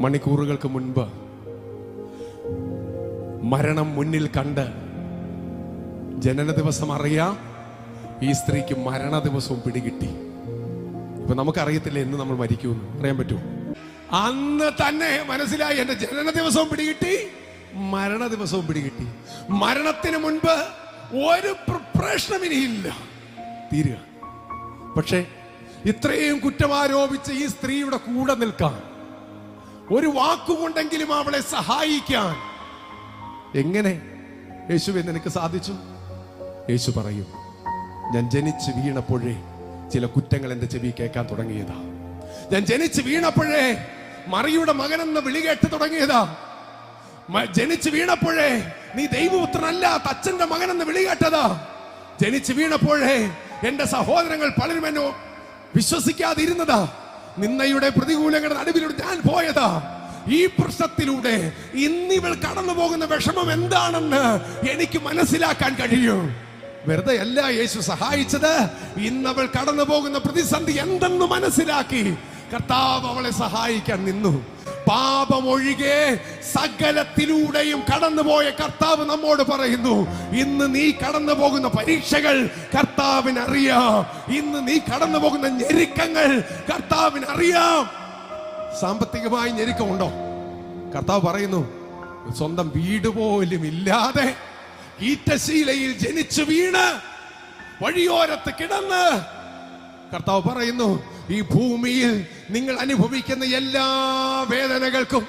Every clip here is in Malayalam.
മണിക്കൂറുകൾക്ക് മുൻപ് മരണം മുന്നിൽ കണ്ട് ജനന ദിവസം അറിയാം, ഈ സ്ത്രീക്ക് മരണ ദിവസവും പിടികിട്ടി. ഇപ്പൊ നമുക്കറിയത്തില്ല എന്ന് നമ്മൾ മരിക്കുമെന്ന്. അറിയാൻ പറ്റുമോ? അന്ന് തന്നെ മനസ്സിലായി, എന്റെ ജനന ദിവസവും പിടികിട്ടി, മരണ ദിവസവും പിടികിട്ടി. മരണത്തിന് മുൻപ് ഒരു പ്രിപ്പറേഷനും ഇനിയില്ല, തീരുക. പക്ഷേ ഇത്രയും കുറ്റമാരോപിച്ച് ഈ സ്ത്രീയുടെ കൂടെ നിൽക്കാൻ, ഒരു വാക്കുകൊണ്ടെങ്കിലും അവളെ സഹായിക്കാൻ എങ്ങനെ യേശുവേ നിനക്ക് സാധിച്ചു? യേശു പറയും, ഞാൻ ജനിച്ച് വീണപ്പോഴേ ചില കുറ്റങ്ങൾ എന്റെ ചെവി കേൾക്കാൻ തുടങ്ങിയതാ. ഞാൻ ജനിച്ച് വീണപ്പോഴേ മറിയുടെ മകനെന്ന് വിളി കേട്ട് തുടങ്ങിയതാ. ജനിച്ച് വീണപ്പോഴേ നീ ദൈവപുത്രനല്ല, അച്ഛന്റെ മകനെന്ന് വിളി കേട്ടതാ. ജനിച്ച് വീണപ്പോഴേ എന്റെ സഹോദരങ്ങൾ പലരും എന്നെ വിശ്വസിക്കാതിരുന്നതാ. നിന്നയുടെ പ്രതികൂലങ്ങളുടെ നടുവിലൂടെ ഞാൻ പോയതാ. ഈ പ്രശ്നത്തിലൂടെ ഇന്നിവൾ കടന്നു പോകുന്ന വിഷമം എന്താണെന്ന് എനിക്ക് മനസ്സിലാക്കാൻ കഴിയും. വെറുതെ അല്ല യേശു സഹായിച്ചത്. ഇന്നവൾ കടന്നു പോകുന്ന പ്രതിസന്ധി എന്തെന്ന് മനസ്സിലാക്കി കർത്താവ് അവളെ സഹായിക്കാൻ നിന്നു. പാപമൊഴികെ സകലത്തിലൂടെയും കടന്നുപോയ കർത്താവ് നമ്മോട് പറയുന്നു, ഇന്ന് നീ കടന്നു പോകുന്ന പരീക്ഷകൾ കർത്താവിനറിയാം. ഇന്ന് നീ കടന്നു പോകുന്ന ഞെരുക്കങ്ങൾ കർത്താവിനറിയാം. സാമ്പത്തികമായി ഞെരുക്കമുണ്ടോ? കർത്താവ് പറയുന്നു, സ്വന്തം വീട് പോലും ഇല്ലാതെ ഈറ്റശീലയിൽ ജനിച്ചു വീണ് വഴിയോരത്ത് കിടന്ന് കർത്താവ് പറയുന്നു, ഈ ഭൂമിയിൽ നിങ്ങൾ അനുഭവിക്കുന്ന എല്ലാ വേദനകൾക്കും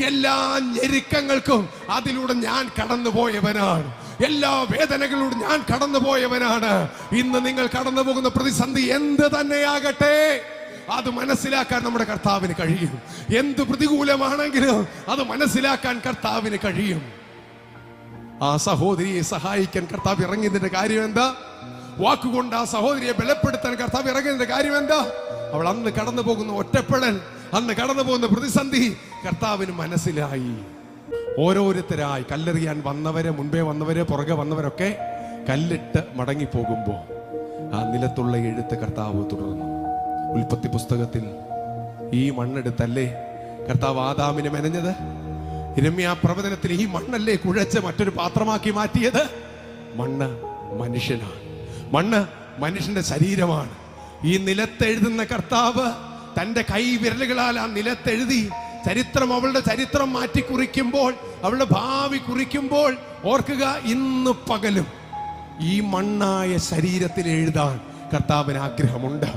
എല്ലാ ഞെരുക്കങ്ങൾക്കും അതിലൂടെ ഞാൻ കടന്നുപോയവനാണ്. എല്ലാ വേദനകളിലൂടെ ഞാൻ കടന്നുപോയവനാണ്. ഇന്ന് നിങ്ങൾ കടന്നു പോകുന്ന പ്രതിസന്ധി എന്ത് തന്നെയാകട്ടെ, അത് മനസ്സിലാക്കാൻ നമ്മുടെ കർത്താവിന് കഴിയും. എന്ത് പ്രതികൂലമാണെങ്കിലും അത് മനസ്സിലാക്കാൻ കർത്താവിന് കഴിയും. ആ സഹോദരിയെ സഹായിക്കാൻ കർത്താവ് ഇറങ്ങിയതിന്റെ കാര്യം എന്താ? വാക്കുകൊണ്ട് ആ സഹോദരിയെ ബലപ്പെടുത്താൻ കർത്താവ് ഇറങ്ങിയതിന്റെ കാര്യം എന്താ? അവൾ അന്ന് കടന്നു പോകുന്ന ഒറ്റപ്പെടൽ, അന്ന് കടന്നു പോകുന്ന പ്രതിസന്ധി കർത്താവിന് മനസ്സിലായി. ഓരോരുത്തരായി കല്ലെറിയാൻ വന്നവരെ, മുൻപേ വന്നവരെ, പുറകെ വന്നവരൊക്കെ കല്ലിട്ട് മടങ്ങിപ്പോകുമ്പോ ആ നിലത്തുള്ള എഴുത്ത് കർത്താവ് തുടർന്നു. ഉൽപ്പത്തി പുസ്തകത്തിൽ ഈ മണ്ണെടുത്തല്ലേ കർത്താവ് ആദാമിനെ മെനഞ്ഞത്? യിരെമ്യാ പ്രവചനത്തിൽ ഈ മണ്ണല്ലേ കുഴച്ച് മറ്റൊരു പാത്രമാക്കി മാറ്റിയത്? മണ്ണ് മനുഷ്യനാണ്, മണ്ണ് മനുഷ്യന്റെ ശരീരമാണ്. ഈ നിലത്തെഴുതുന്ന കർത്താവ് തന്റെ കൈ വിരലുകളാൽ ആ നിലത്തെഴുതി ചരിത്രം, അവളുടെ ചരിത്രം മാറ്റി കുറിക്കുമ്പോൾ, അവളുടെ ഭാവി കുറിക്കുമ്പോൾ ഓർക്കുക, ഇന്ന് പകലും ഈ മണ്ണായ ശരീരത്തിൽ എഴുതാൻ കർത്താവിന് ആഗ്രഹമുണ്ട്.